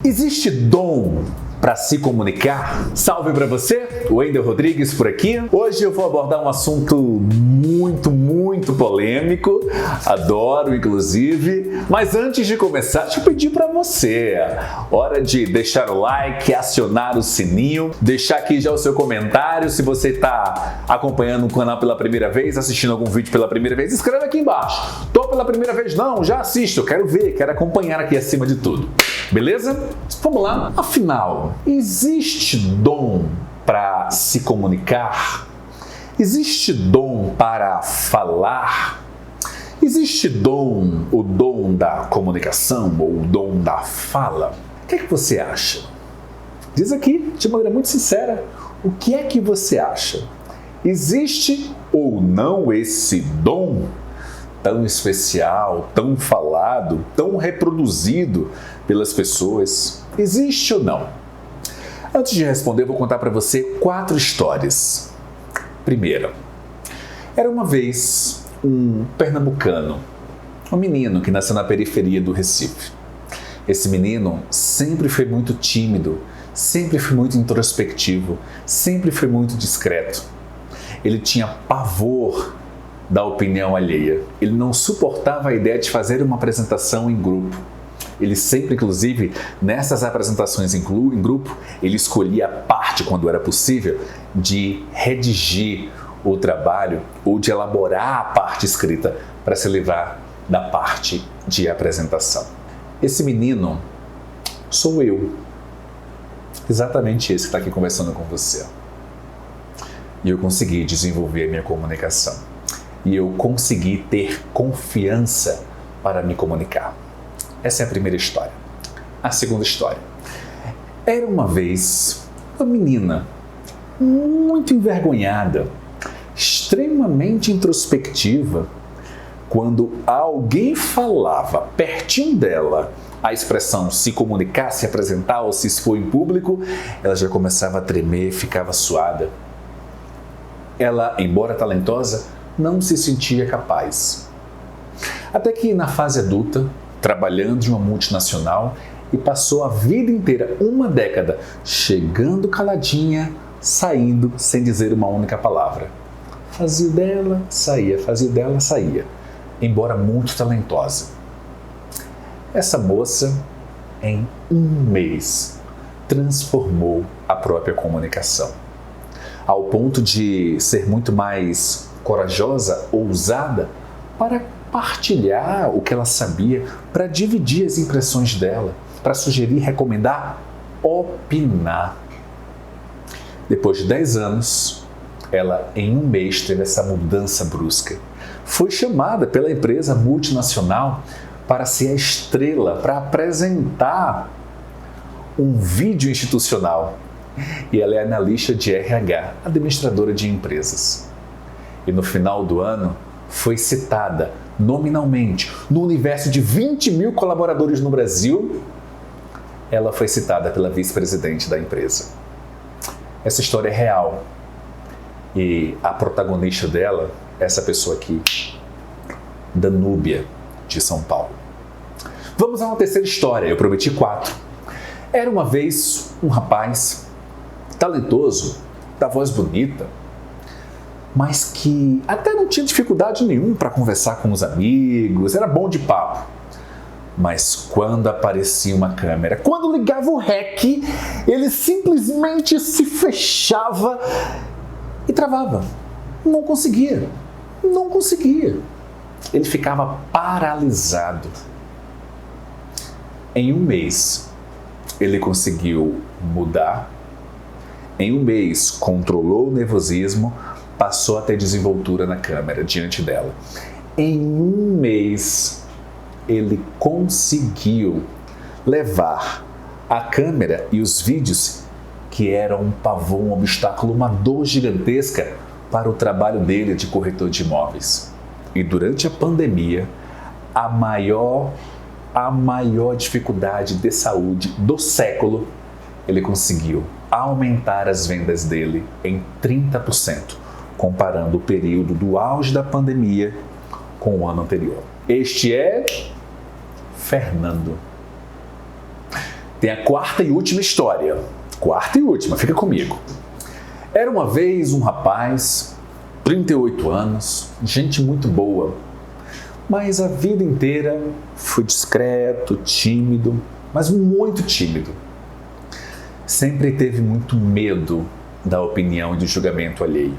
Existe dom para se comunicar? Salve para você, Wendel Rodrigues por aqui. Hoje eu vou abordar um assunto muito polêmico, adoro inclusive, mas antes de começar, deixa eu pedir para você, hora de deixar o like, acionar o sininho, deixar aqui já o seu comentário, se você está acompanhando o canal pela primeira vez, assistindo algum vídeo pela primeira vez, escreve aqui embaixo. Tô pela primeira vez? Não, já assisto, quero ver, quero acompanhar aqui acima de tudo. Beleza? Vamos lá. Afinal, existe dom para se comunicar? Existe dom para falar? Existe dom, o dom da comunicação ou o dom da fala? O que é que você acha? Diz aqui, de maneira muito sincera, o que é que você acha? Existe ou não esse dom tão especial, tão falado, tão reproduzido pelas pessoas? Existe ou não? Antes de responder, eu vou contar para você 4 histórias. Primeira, era uma vez um pernambucano, um menino que nasceu na periferia do Recife. Esse menino sempre foi muito tímido, sempre foi muito introspectivo, sempre foi muito discreto. Ele tinha pavor da opinião alheia. Ele não suportava a ideia de fazer uma apresentação em grupo. Ele sempre, inclusive, nessas apresentações em grupo, ele escolhia a parte, quando era possível, de redigir o trabalho ou de elaborar a parte escrita para se livrar da parte de apresentação. Esse menino sou eu. Exatamente esse que está aqui conversando com você. E eu consegui desenvolver a minha comunicação. E eu consegui ter confiança para me comunicar. Essa é a primeira história. A segunda história. Era uma vez uma menina muito envergonhada, extremamente introspectiva. Quando alguém falava pertinho dela a expressão se comunicar, se apresentar ou se expor em público, ela já começava a tremer, ficava suada. Ela, embora talentosa, não se sentia capaz. Até que na fase adulta, trabalhando em uma multinacional, e passou a vida inteira, uma década, chegando caladinha, saindo sem dizer uma única palavra. Fazia dela, saía, embora muito talentosa. Essa moça, em um mês, transformou a própria comunicação, ao ponto de ser muito mais corajosa, ousada, para partilhar o que ela sabia, para dividir as impressões dela, para sugerir, recomendar, opinar. Depois de 10 anos, ela em um mês teve essa mudança brusca. Foi chamada pela empresa multinacional para ser a estrela, para apresentar um vídeo institucional. E ela é analista de RH, administradora de empresas. E no final do ano, foi citada nominalmente no universo de 20 mil colaboradores no Brasil. Ela foi citada pela vice-presidente da empresa. Essa história é real. E a protagonista dela é essa pessoa aqui, Danúbia, de São Paulo. Vamos a uma terceira história, eu prometi 4. Era uma vez um rapaz talentoso, da voz bonita, mas que até não tinha dificuldade nenhuma para conversar com os amigos, era bom de papo. Mas quando aparecia uma câmera, quando ligava o REC, ele simplesmente se fechava e travava. Não conseguia. Ele ficava paralisado. Em um mês, ele conseguiu mudar. Em um mês, controlou o nervosismo, passou a ter desenvoltura na câmera diante dela. Em um mês, ele conseguiu levar a câmera e os vídeos, que eram um pavor, um obstáculo, uma dor gigantesca para o trabalho dele de corretor de imóveis. E durante a pandemia, a maior dificuldade de saúde do século, ele conseguiu aumentar as vendas dele em 30%, comparando o período do auge da pandemia com o ano anterior. Este é Fernando. Tem a quarta e última história. Quarta e última, fica comigo. Era uma vez um rapaz, 38 anos, gente muito boa, mas a vida inteira foi discreto, tímido, mas muito tímido. Sempre teve muito medo da opinião e do julgamento alheio.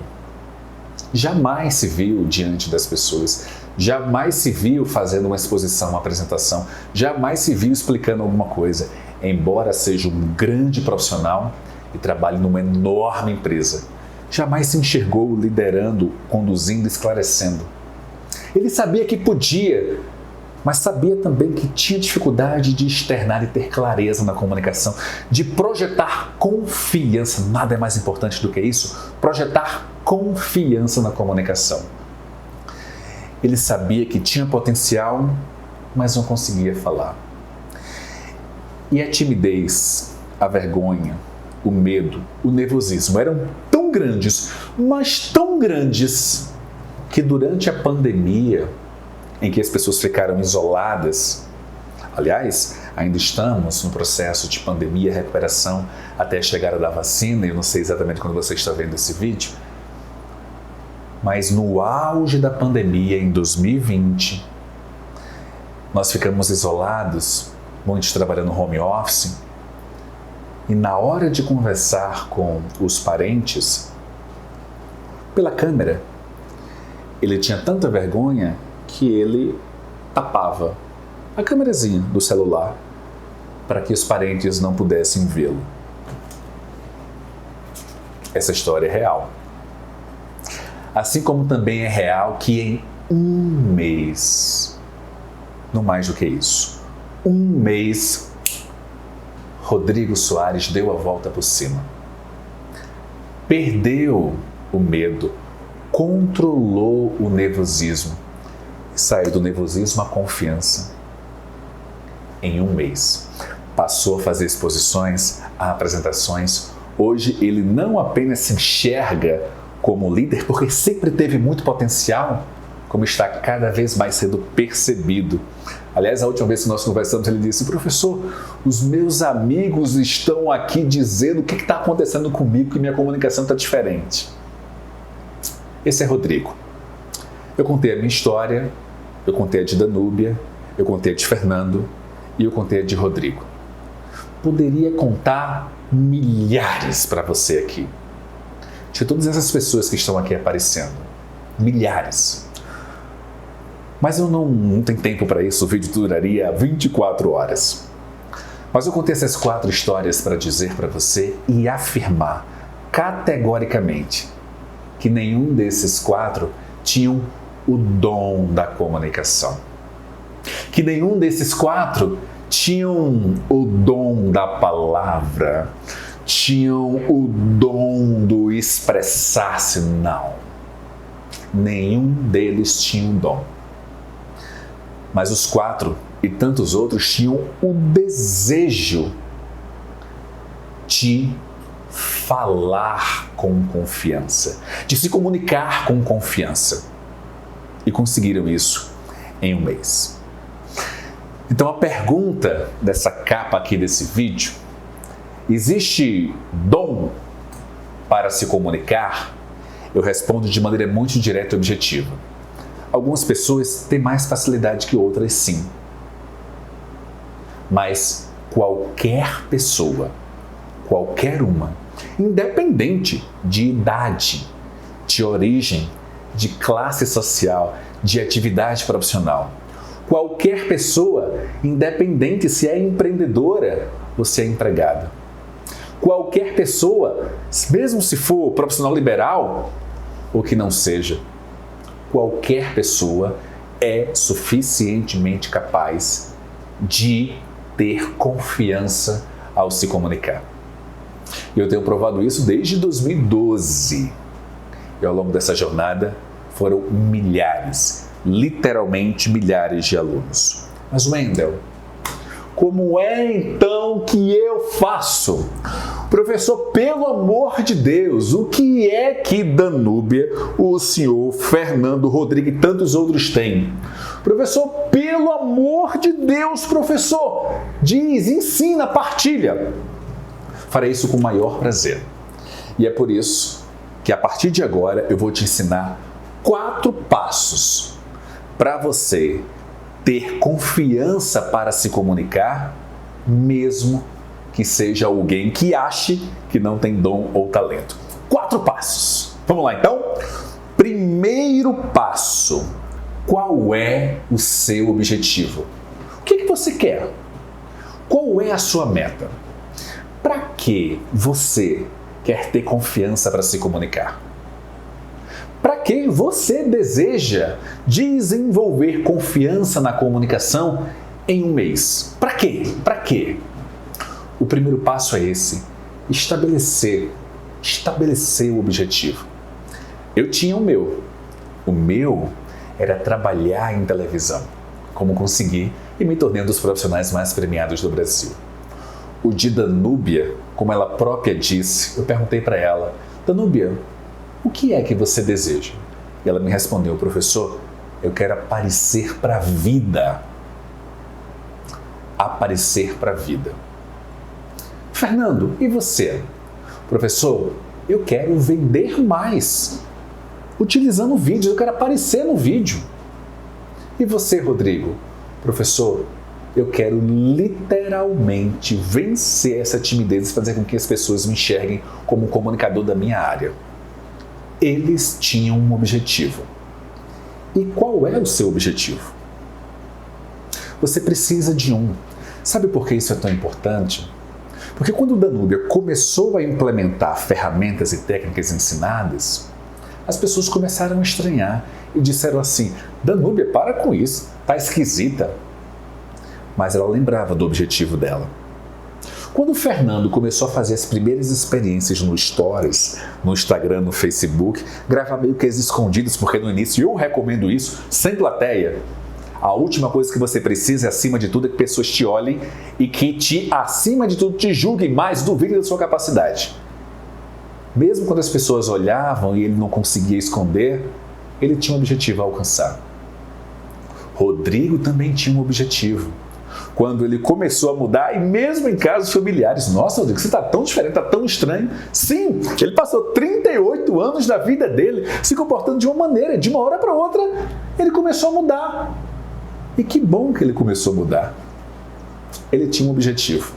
Jamais se viu diante das pessoas, jamais se viu fazendo uma exposição, uma apresentação, jamais se viu explicando alguma coisa, embora seja um grande profissional e trabalhe numa enorme empresa. Jamais se enxergou liderando, conduzindo, esclarecendo. Ele sabia que podia, mas sabia também que tinha dificuldade de externar e ter clareza na comunicação, de projetar confiança. Nada é mais importante do que isso, projetar confiança na comunicação. Ele sabia que tinha potencial, mas não conseguia falar. E a timidez, a vergonha, o medo, o nervosismo eram tão grandes, mas tão grandes, que durante a pandemia, em que as pessoas ficaram isoladas, aliás, ainda estamos no processo de pandemia, recuperação, até a chegada da vacina, eu não sei exatamente quando você está vendo esse vídeo, mas no auge da pandemia, em 2020, nós ficamos isolados, muitos trabalhando home office, e na hora de conversar com os parentes, pela câmera, ele tinha tanta vergonha que ele tapava a câmerazinha do celular para que os parentes não pudessem vê-lo. Essa história é real. Assim como também é real que em um mês, não mais do que isso, um mês, Rodrigo Soares deu a volta por cima. Perdeu o medo, controlou o nervosismo e saiu do nervosismo à confiança em um mês. Passou a fazer exposições, apresentações. Hoje ele não apenas se enxerga como líder, porque sempre teve muito potencial, como está cada vez mais sendo percebido. Aliás, a última vez que nós conversamos, ele disse: professor, os meus amigos estão aqui dizendo o que está acontecendo comigo, que minha comunicação está diferente. Esse é Rodrigo. Eu contei a minha história, eu contei a de Danúbia, eu contei a de Fernando e eu contei a de Rodrigo. Poderia contar milhares para você aqui, de todas essas pessoas que estão aqui aparecendo. Milhares. Mas eu não tenho tempo para isso, o vídeo duraria 24 horas. Mas eu contei essas 4 histórias para dizer para você e afirmar categoricamente que nenhum desses 4 tinham o dom da comunicação. Que nenhum desses 4 tinham o dom da palavra, tinham o dom do expressar-se. Não. Nenhum deles tinha um dom. Mas os 4 e tantos outros tinham o desejo de falar com confiança, de se comunicar com confiança. E conseguiram isso em um mês. Então a pergunta dessa capa aqui desse vídeo: existe dom para se comunicar? Eu respondo de maneira muito direta e objetiva. Algumas pessoas têm mais facilidade que outras, sim. Mas qualquer pessoa, qualquer uma, independente de idade, de origem, de classe social, de atividade profissional, qualquer pessoa, independente se é empreendedora ou se é empregada, qualquer pessoa, mesmo se for profissional liberal ou que não seja, qualquer pessoa é suficientemente capaz de ter confiança ao se comunicar. Eu tenho provado isso desde 2012. E ao longo dessa jornada foram milhares, literalmente milhares de alunos. Mas Wendel, como é então que eu faço? Professor, pelo amor de Deus, o que é que Danúbia, o senhor Fernando, Rodrigo e tantos outros têm? Professor, pelo Pelo amor de Deus, professor! Diz, ensina, partilha. Farei isso com o maior prazer. E é por isso que a partir de agora eu vou te ensinar 4 passos para você ter confiança para se comunicar, mesmo que seja alguém que ache que não tem dom ou talento. 4 passos. Vamos lá então? Primeiro passo. Qual é o seu objetivo? O que você quer? Qual é a sua meta? Para que você quer ter confiança para se comunicar? Para que você deseja desenvolver confiança na comunicação em um mês? Para quê? Para quê? O primeiro passo é esse: estabelecer o objetivo. Eu tinha o meu. O meu era trabalhar em televisão, como consegui e me tornei um dos profissionais mais premiados do Brasil. O de Danúbia, como ela própria disse, eu perguntei para ela: Danúbia, o que é que você deseja? E ela me respondeu: professor, eu quero aparecer para a vida. Aparecer para a vida. Fernando, e você? Professor, eu quero vender mais. Utilizando vídeos, eu quero aparecer no vídeo. E você, Rodrigo? Professor, eu quero literalmente vencer essa timidez e fazer com que as pessoas me enxerguem como comunicador da minha área. Eles tinham um objetivo. E qual é o seu objetivo? Você precisa de um. Sabe por que isso é tão importante? Porque quando o Danúbia começou a implementar ferramentas e técnicas ensinadas, as pessoas começaram a estranhar e disseram assim: Danúbia, para com isso, tá esquisita. Mas ela lembrava do objetivo dela. Quando o Fernando começou a fazer as primeiras experiências no Stories, no Instagram, no Facebook, gravar meio que as escondidas, porque no início eu recomendo isso, sem plateia. A última coisa que você precisa, acima de tudo, é que pessoas te olhem e que acima de tudo, te julguem mais, duvidem da sua capacidade. Mesmo quando as pessoas olhavam e ele não conseguia esconder, ele tinha um objetivo a alcançar. Rodrigo também tinha um objetivo. Quando ele começou a mudar, e mesmo em casos familiares, nossa, Rodrigo, você está tão diferente, está tão estranho. Sim, ele passou 38 anos da vida dele se comportando de uma maneira, de uma hora para outra, ele começou a mudar. E que bom que ele começou a mudar. Ele tinha um objetivo.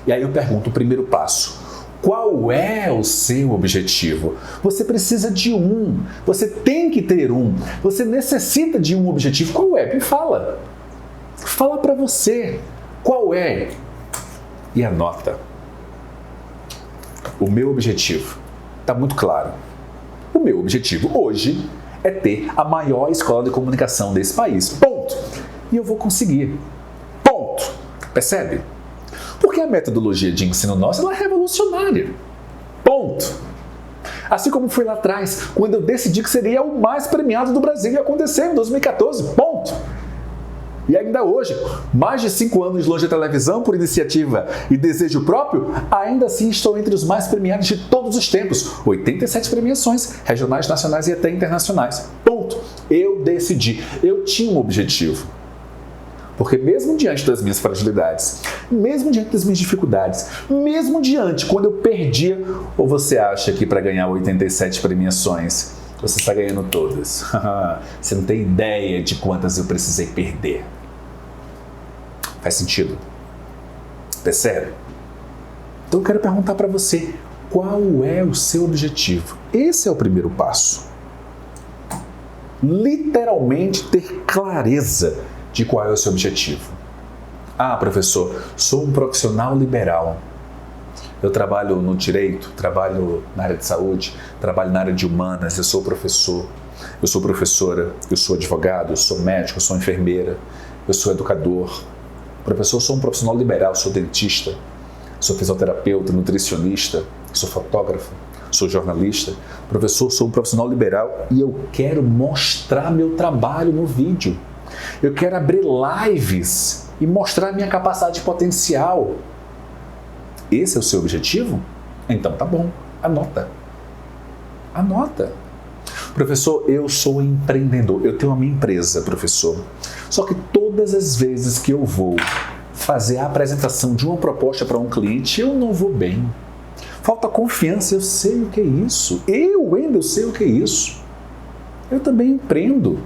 E aí eu pergunto, o primeiro passo: qual é o seu objetivo? Você precisa de um. Você tem que ter um. Você necessita de um objetivo. Qual é? Me fala. Fala para você. Qual é? E anota. O meu objetivo está muito claro. O meu objetivo hoje é ter a maior escola de comunicação desse país. Ponto. E eu vou conseguir. Ponto. Percebe? Porque a metodologia de ensino nossa ela é revolucionária. Ponto. Assim como foi lá atrás, quando eu decidi que seria o mais premiado do Brasil e aconteceu em 2014. Ponto. E ainda hoje, mais de 5 anos longe da televisão por iniciativa e desejo próprio, ainda assim estou entre os mais premiados de todos os tempos. 87 premiações, regionais, nacionais e até internacionais. Ponto. Eu decidi. Eu tinha um objetivo. Porque mesmo diante das minhas fragilidades, mesmo diante das minhas dificuldades, mesmo diante quando eu perdia, ou você acha que para ganhar 87 premiações, você está ganhando todas? Você não tem ideia de quantas eu precisei perder. Faz sentido? Percebe? Então eu quero perguntar para você, qual é o seu objetivo? Esse é o primeiro passo. Literalmente ter clareza de qual é o seu objetivo. Ah, professor, sou um profissional liberal. Eu trabalho no direito, trabalho na área de saúde, trabalho na área de humanas, eu sou professor, eu sou professora, eu sou advogado, eu sou médico, eu sou enfermeira, eu sou educador. Professor, eu sou um profissional liberal, sou dentista, sou fisioterapeuta, nutricionista, sou fotógrafo, sou jornalista. Professor, sou um profissional liberal e eu quero mostrar meu trabalho no vídeo. Eu quero abrir lives e mostrar minha capacidade potencial. Esse é o seu objetivo? Então tá bom, anota. Anota. Professor, eu sou empreendedor, eu tenho a minha empresa, professor. Só que todas as vezes que eu vou fazer a apresentação de uma proposta para um cliente, eu não vou bem. Falta confiança, eu sei o que é isso. Eu sei o que é isso. Eu também empreendo.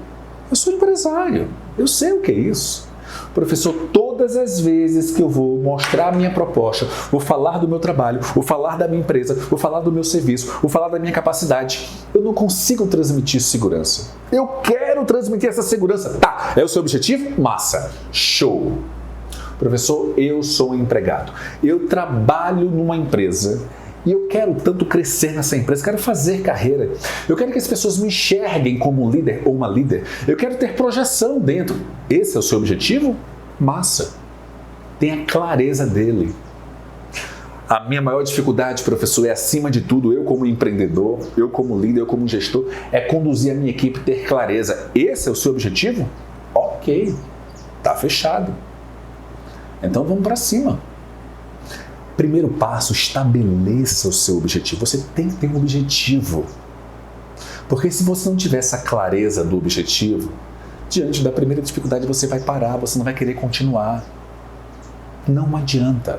Eu sou empresário, eu sei o que é isso. Professor, todas as vezes que eu vou mostrar a minha proposta, vou falar do meu trabalho, vou falar da minha empresa, vou falar do meu serviço, vou falar da minha capacidade, eu não consigo transmitir segurança. Eu quero transmitir essa segurança. Tá, é o seu objetivo? Massa, show. Professor, eu sou um empregado. Eu trabalho numa empresa e eu quero tanto crescer nessa empresa, quero fazer carreira. Eu quero que as pessoas me enxerguem como um líder ou uma líder. Eu quero ter projeção dentro. Esse é o seu objetivo? Massa. Tenha clareza dele. A minha maior dificuldade, professor, é acima de tudo, eu como empreendedor, eu como líder, eu como gestor, é conduzir a minha equipe, ter clareza. Esse é o seu objetivo? Ok. Tá fechado. Então vamos para cima. Primeiro passo, estabeleça o seu objetivo. Você tem que ter um objetivo. Porque se você não tiver essa clareza do objetivo, diante da primeira dificuldade você vai parar, você não vai querer continuar. Não adianta.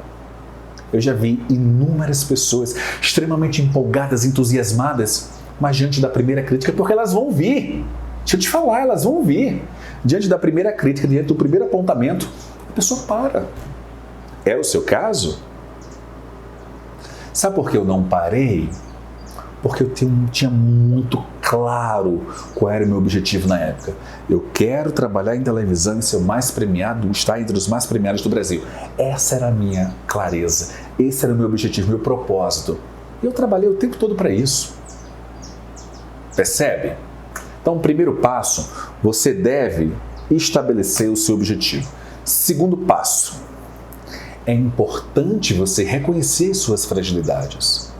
Eu já vi inúmeras pessoas extremamente empolgadas, entusiasmadas, mas diante da primeira crítica, porque elas vão vir. Deixa eu te falar, elas vão vir. Diante da primeira crítica, diante do primeiro apontamento, a pessoa para. É o seu caso? Sabe por que eu não parei? Porque eu tinha muito claro qual era o meu objetivo na época. Eu quero trabalhar em televisão e ser o mais premiado, estar entre os mais premiados do Brasil. Essa era a minha clareza, esse era o meu objetivo, meu propósito. E eu trabalhei o tempo todo para isso. Percebe? Então, primeiro passo, você deve estabelecer o seu objetivo. Segundo passo, é importante você reconhecer suas fragilidades.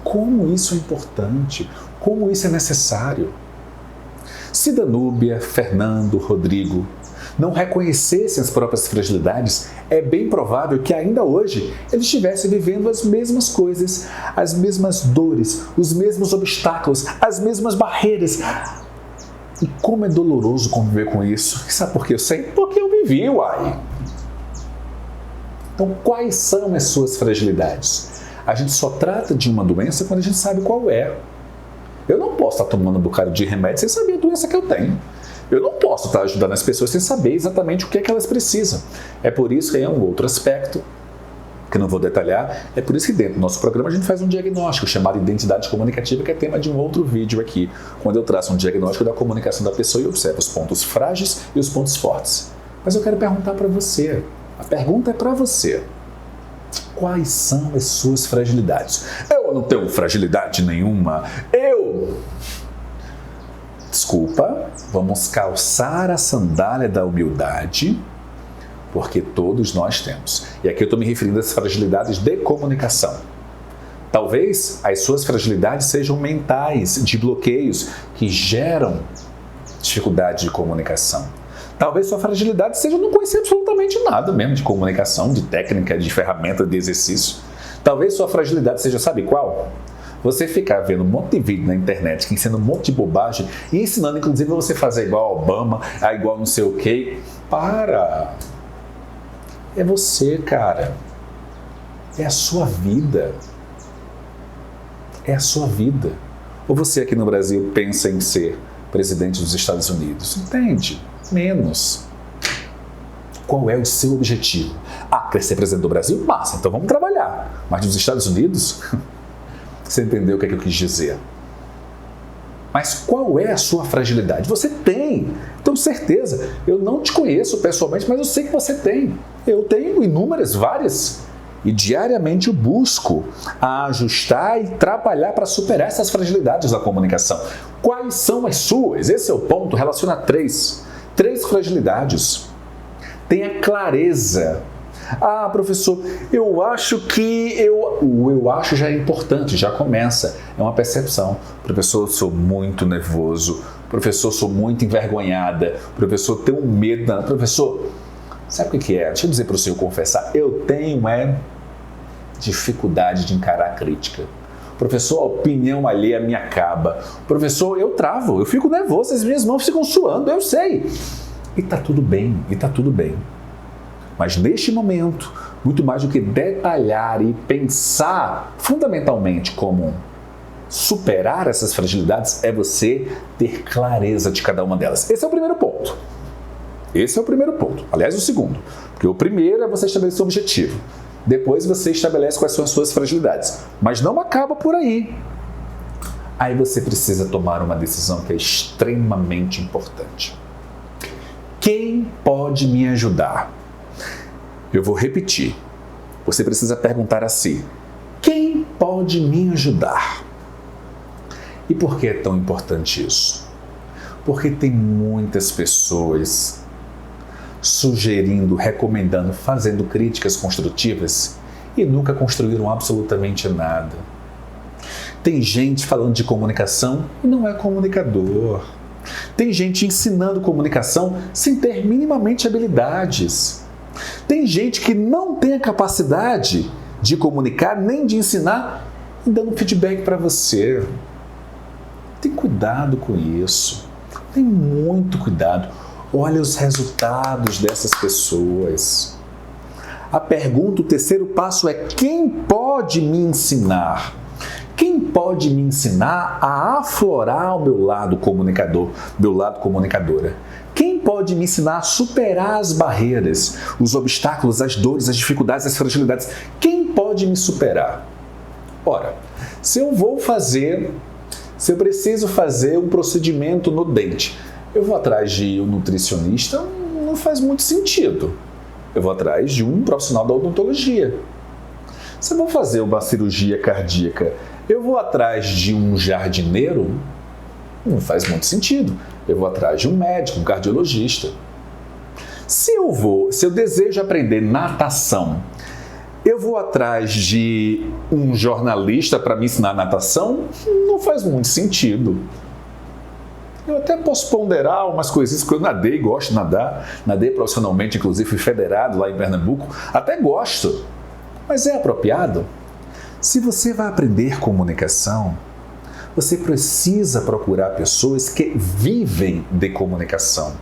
Como isso é importante, como isso é necessário. Se Danúbia, Fernando, Rodrigo não reconhecessem as próprias fragilidades, é bem provável que ainda hoje eles estivessem vivendo as mesmas coisas, as mesmas dores, os mesmos obstáculos, as mesmas barreiras. E como é doloroso conviver com isso. Sabe por que eu sei? Porque eu vivi, uai. Então, quais são as suas fragilidades? A gente só trata de uma doença quando a gente sabe qual é. Eu não posso estar tomando um bocado de remédio sem saber a doença que eu tenho. Eu não posso estar ajudando as pessoas sem saber exatamente o que é que elas precisam. É por isso que é um outro aspecto, que não vou detalhar, é por isso que dentro do nosso programa a gente faz um diagnóstico chamado identidade comunicativa, que é tema de um outro vídeo aqui, quando eu traço um diagnóstico da comunicação da pessoa e observo os pontos frágeis e os pontos fortes. Mas eu quero perguntar para você, a pergunta é para você. Quais são as suas fragilidades? Eu não tenho fragilidade nenhuma. Desculpa, vamos calçar a sandália da humildade, porque todos nós temos. E aqui eu estou me referindo às fragilidades de comunicação. Talvez as suas fragilidades sejam mentais, de bloqueios que geram dificuldade de comunicação. Talvez sua fragilidade seja não conhecer absolutamente nada mesmo de comunicação, de técnica, de ferramenta, de exercício. Talvez sua fragilidade seja, sabe qual? Você ficar vendo um monte de vídeo na internet que ensina um monte de bobagem e ensinando, inclusive, a você fazer igual Obama, igual não sei o quê. Para! É você, cara. É a sua vida. É a sua vida. Ou você aqui no Brasil pensa em ser presidente dos Estados Unidos? Entende? Menos. Qual é o seu objetivo? Crescer presidente do Brasil? Massa, então vamos trabalhar. Mas nos Estados Unidos? Você entendeu o que é que eu quis dizer? Mas qual é a sua fragilidade? Você tem. Então, certeza, eu não te conheço pessoalmente, mas eu sei que você tem. Eu tenho inúmeras, várias. E diariamente eu busco ajustar e trabalhar para superar essas fragilidades da comunicação. Quais são as suas? Esse é o ponto. Relaciona três fragilidades. Tenha clareza. Professor, eu acho que o eu acho já é importante, já começa. É uma percepção. Professor, eu sou muito nervoso. Professor, eu sou muito envergonhada. Professor, eu tenho medo. Professor, sabe o que é? Deixa eu dizer para o senhor confessar. Eu tenho dificuldade de encarar a crítica. Professor, a opinião alheia me acaba. Professor, eu travo, eu fico nervoso, as minhas mãos ficam suando, eu sei. E tá tudo bem, Mas neste momento, muito mais do que detalhar e pensar fundamentalmente como superar essas fragilidades, é você ter clareza de cada uma delas. Esse é o primeiro ponto. Aliás, o segundo. Porque o primeiro é você estabelecer um objetivo. Depois você estabelece quais são as suas fragilidades. Mas não acaba por aí. Aí você precisa tomar uma decisão que é extremamente importante. Quem pode me ajudar? Eu vou repetir. Você precisa perguntar a si: quem pode me ajudar? E por que é tão importante isso? Porque tem muitas pessoas sugerindo, recomendando, fazendo críticas construtivas e nunca construíram absolutamente nada. Tem gente falando de comunicação e não é comunicador. Tem gente ensinando comunicação sem ter minimamente habilidades. Tem gente que não tem a capacidade de comunicar nem de ensinar e dando feedback para você. Tem cuidado com isso. Tem muito cuidado. Olha os resultados dessas pessoas. A pergunta, o terceiro passo é: quem pode me ensinar? Quem pode me ensinar a aflorar o meu lado comunicador, meu lado comunicadora? Quem pode me ensinar a superar as barreiras, os obstáculos, as dores, as dificuldades, as fragilidades? Quem pode me superar? Ora, se eu preciso fazer um procedimento no dente, eu vou atrás de um nutricionista? Não faz muito sentido. Eu vou atrás de um profissional da odontologia. Se eu vou fazer uma cirurgia cardíaca, eu vou atrás de um jardineiro? Não faz muito sentido. Eu vou atrás de um médico, um cardiologista. Se eu desejo aprender natação, eu vou atrás de um jornalista para me ensinar natação? Não faz muito sentido. Eu até posso ponderar umas coisinhas, porque eu nadei, gosto de nadar. Nadei profissionalmente, inclusive fui federado lá em Pernambuco. Até gosto. Mas é apropriado? Se você vai aprender comunicação, você precisa procurar pessoas que vivem de comunicação.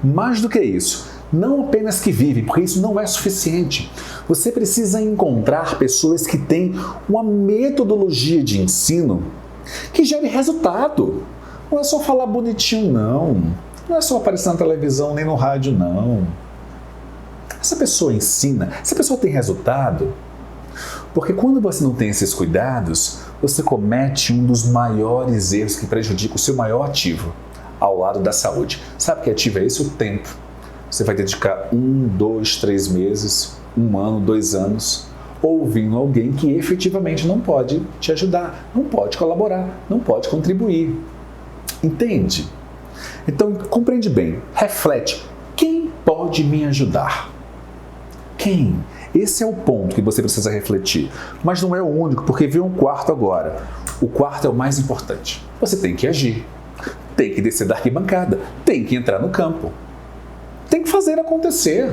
Mais do que isso, não apenas que vivem, porque isso não é suficiente. Você precisa encontrar pessoas que têm uma metodologia de ensino que gere resultado. Não é só falar bonitinho, não. Não é só aparecer na televisão nem no rádio, não. Essa pessoa ensina, essa pessoa tem resultado. Porque quando você não tem esses cuidados, você comete um dos maiores erros que prejudica o seu maior ativo, ao lado da saúde. Sabe que ativo é esse? O tempo. Você vai dedicar 1, 2, 3 meses, 1 ano, 2 anos, ouvindo alguém que efetivamente não pode te ajudar, não pode colaborar, não pode contribuir. Entende? Então, compreende bem, reflete. Quem pode me ajudar? Quem? Esse é o ponto que você precisa refletir. Mas não é o único, porque vem um quarto agora. O quarto é o mais importante. Você tem que agir. Tem que descer da arquibancada. Tem que entrar no campo. Tem que fazer acontecer.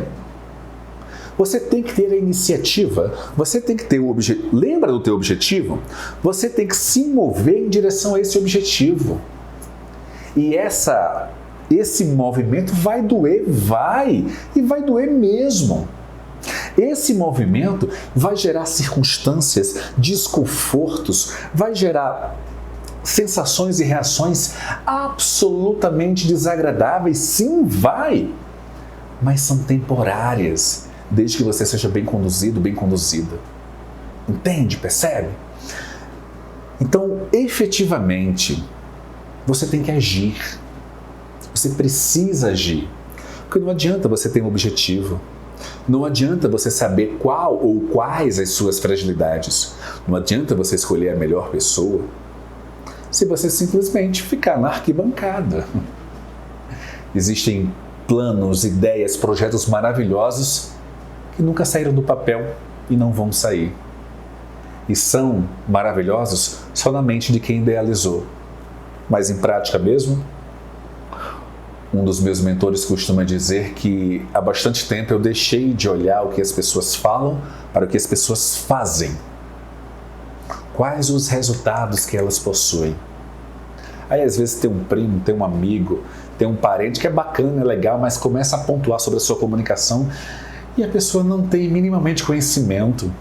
Você tem que ter a iniciativa. Você tem que ter o objetivo. Lembra do teu objetivo? Você tem que se mover em direção a esse objetivo. E esse movimento vai doer, e vai doer mesmo. Esse movimento vai gerar circunstâncias, desconfortos, vai gerar sensações e reações absolutamente desagradáveis. Sim, vai! Mas são temporárias, desde que você seja bem conduzido, bem conduzida. Entende? Percebe? Então, efetivamente, você tem que agir. Você precisa agir. Porque não adianta você ter um objetivo. Não adianta você saber qual ou quais as suas fragilidades. Não adianta você escolher a melhor pessoa se você simplesmente ficar na arquibancada. Existem planos, ideias, projetos maravilhosos que nunca saíram do papel e não vão sair. E são maravilhosos só na mente de quem idealizou. Mas em prática mesmo, um dos meus mentores costuma dizer que há bastante tempo eu deixei de olhar o que as pessoas falam para o que as pessoas fazem. quais os resultados que elas possuem. Aí às vezes tem um primo, tem um amigo, tem um parente que é bacana, é legal, mas começa a pontuar sobre a sua comunicação e a pessoa não tem minimamente conhecimento.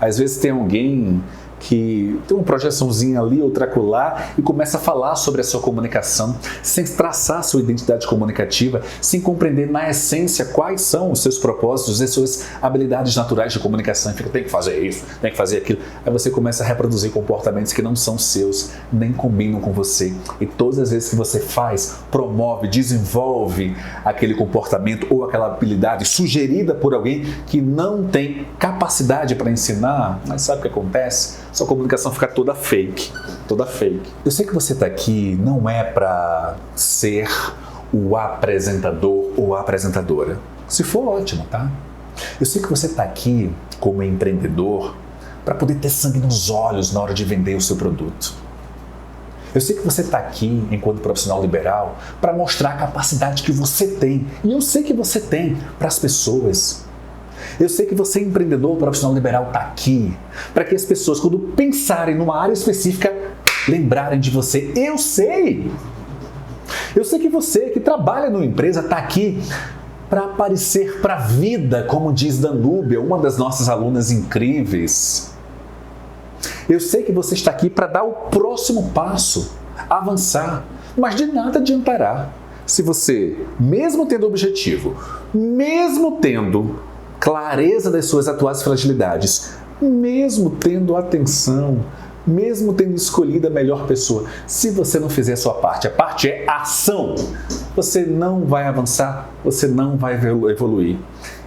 Às vezes tem alguém que tem uma projeçãozinha ali, outra acolá, e começa a falar sobre a sua comunicação, sem traçar a sua identidade comunicativa, sem compreender na essência quais são os seus propósitos e suas habilidades naturais de comunicação. E fica, tem que fazer isso, tem que fazer aquilo. Aí você começa a reproduzir comportamentos que não são seus, nem combinam com você. E todas as vezes que você faz, promove, desenvolve aquele comportamento ou aquela habilidade sugerida por alguém que não tem capacidade para ensinar, mas sabe o que acontece? Sua comunicação fica toda fake, toda fake. Eu sei que você está aqui não é para ser o apresentador ou a apresentadora. Se for, ótimo, tá? Eu sei que você está aqui como empreendedor para poder ter sangue nos olhos na hora de vender o seu produto. Eu sei que você está aqui enquanto profissional liberal para mostrar a capacidade que você tem. E eu sei que você tem para as pessoas. Eu sei que você, empreendedor profissional liberal, está aqui para que as pessoas, quando pensarem numa área específica, lembrarem de você. Eu sei! Eu sei que você, que trabalha numa empresa, está aqui para aparecer para a vida, como diz Danúbia, uma das nossas alunas incríveis. Eu sei que você está aqui para dar o próximo passo, avançar, mas de nada adiantará se você, mesmo tendo objetivo, mesmo tendo clareza das suas atuais fragilidades, mesmo tendo atenção, mesmo tendo escolhido a melhor pessoa, se você não fizer a sua parte, a parte é ação, você não vai avançar, você não vai evoluir.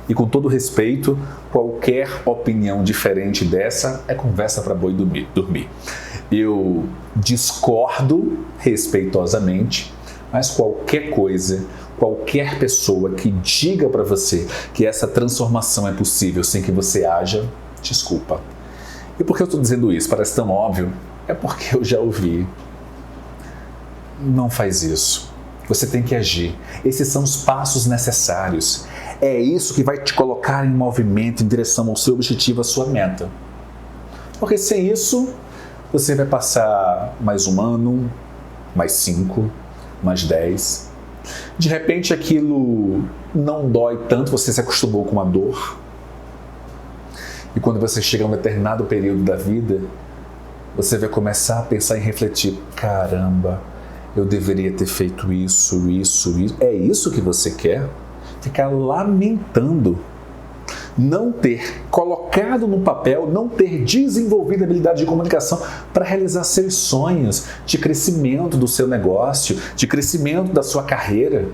E com todo respeito, qualquer opinião diferente dessa é conversa para boi dormir. Eu discordo respeitosamente, mas qualquer coisa, qualquer pessoa que diga para você que essa transformação é possível sem que você haja, desculpa. E por que eu estou dizendo isso? Parece tão óbvio. É porque eu já ouvi. Não faz isso. Você tem que agir. Esses são os passos necessários. É isso que vai te colocar em movimento em direção ao seu objetivo, à sua meta. Porque sem isso, você vai passar mais um ano, mais 5, mais 10. De repente aquilo não dói tanto, você se acostumou com a dor. E quando você chega a um determinado período da vida, você vai começar a pensar e refletir: caramba, eu deveria ter feito isso. É isso que você quer? Ficar lamentando não ter colocado no papel, não ter desenvolvido a habilidade de comunicação para realizar seus sonhos de crescimento do seu negócio, de crescimento da sua carreira.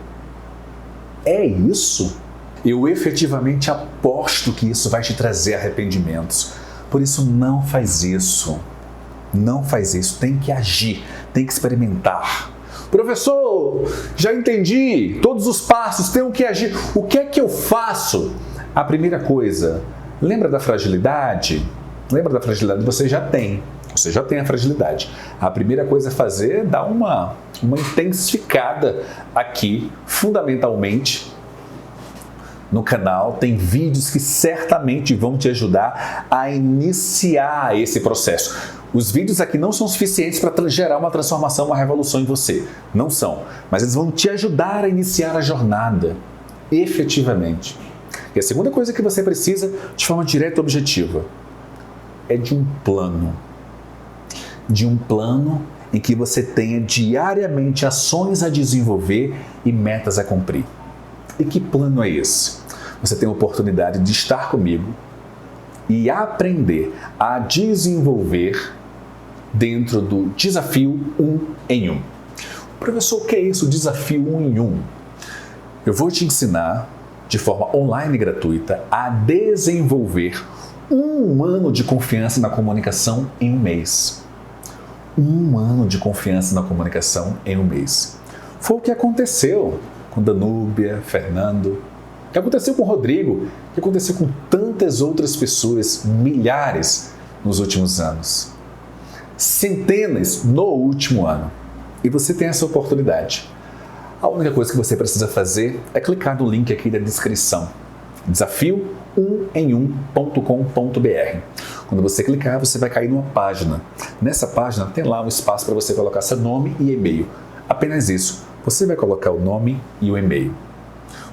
É isso? Eu efetivamente aposto que isso vai te trazer arrependimentos. Por isso, não faz isso. Não faz isso. Tem que agir, tem que experimentar. Professor, já entendi todos os passos, tenho que agir. O que é que eu faço? A primeira coisa, lembra da fragilidade? Lembra da fragilidade? Você já tem a fragilidade. A primeira coisa a fazer é dar uma intensificada aqui, fundamentalmente, no canal. Tem vídeos que certamente vão te ajudar a iniciar esse processo. Os vídeos aqui não são suficientes para gerar uma transformação, uma revolução em você. Não são. Mas eles vão te ajudar a iniciar a jornada, efetivamente. E a segunda coisa que você precisa, de forma direta e objetiva, é de um plano. De um plano em que você tenha diariamente ações a desenvolver e metas a cumprir. E que plano é esse? Você tem a oportunidade de estar comigo e aprender a desenvolver dentro do Desafio 1 em 1. Professor, o que é isso, Desafio 1 em 1? Eu vou te ensinar, de forma online e gratuita, a desenvolver 1 ano de confiança na comunicação em 1 mês. 1 ano de confiança na comunicação em 1 mês. Foi o que aconteceu com Danúbia, Fernando, o que aconteceu com o Rodrigo, o que aconteceu com tantas outras pessoas, milhares nos últimos anos. Centenas no último ano. E você tem essa oportunidade. A única coisa que você precisa fazer é clicar no link aqui da descrição. Desafio1em1.com.br. Quando você clicar, você vai cair numa página. Nessa página tem lá um espaço para você colocar seu nome e e-mail. Apenas isso. Você vai colocar o nome e o e-mail.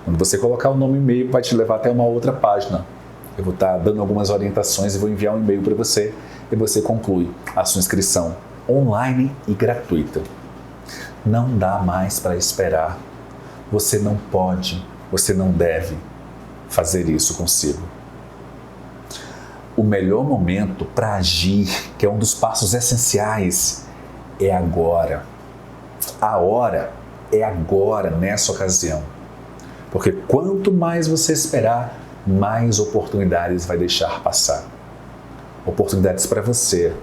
Quando você colocar o nome e o e-mail, vai te levar até uma outra página. Eu vou estar dando algumas orientações e vou enviar um e-mail para você e você conclui a sua inscrição online e gratuita. Não dá mais para esperar. Você não pode, você não deve fazer isso consigo. O melhor momento para agir, que é um dos passos essenciais, é agora. A hora é agora, nessa ocasião. Porque quanto mais você esperar, mais oportunidades vai deixar passar. Oportunidades para você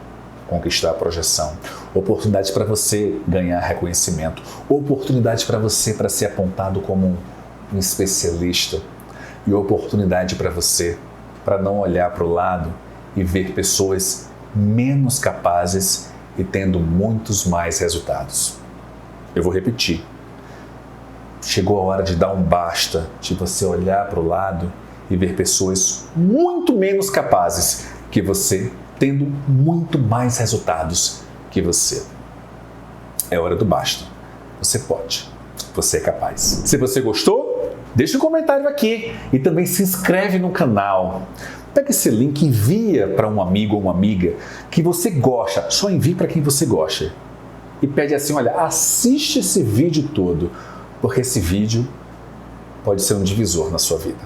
conquistar a projeção, oportunidades para você ganhar reconhecimento, oportunidade para você para ser apontado como um especialista e oportunidade para você para não olhar para o lado e ver pessoas menos capazes e tendo muitos mais resultados. Eu vou repetir. Chegou a hora de dar um basta, de você olhar para o lado e ver pessoas muito menos capazes que você, tendo muito mais resultados que você. É hora do basta. Você pode. Você é capaz. Se você gostou, deixa um comentário aqui e também se inscreve no canal. Pega esse link e envia para um amigo ou uma amiga que você gosta. Só envie para quem você gosta. E pede assim, olha, assiste esse vídeo todo, porque esse vídeo pode ser um divisor na sua vida.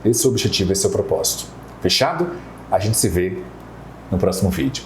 Esse é o objetivo, esse é o propósito. Fechado? A gente se vê no próximo vídeo.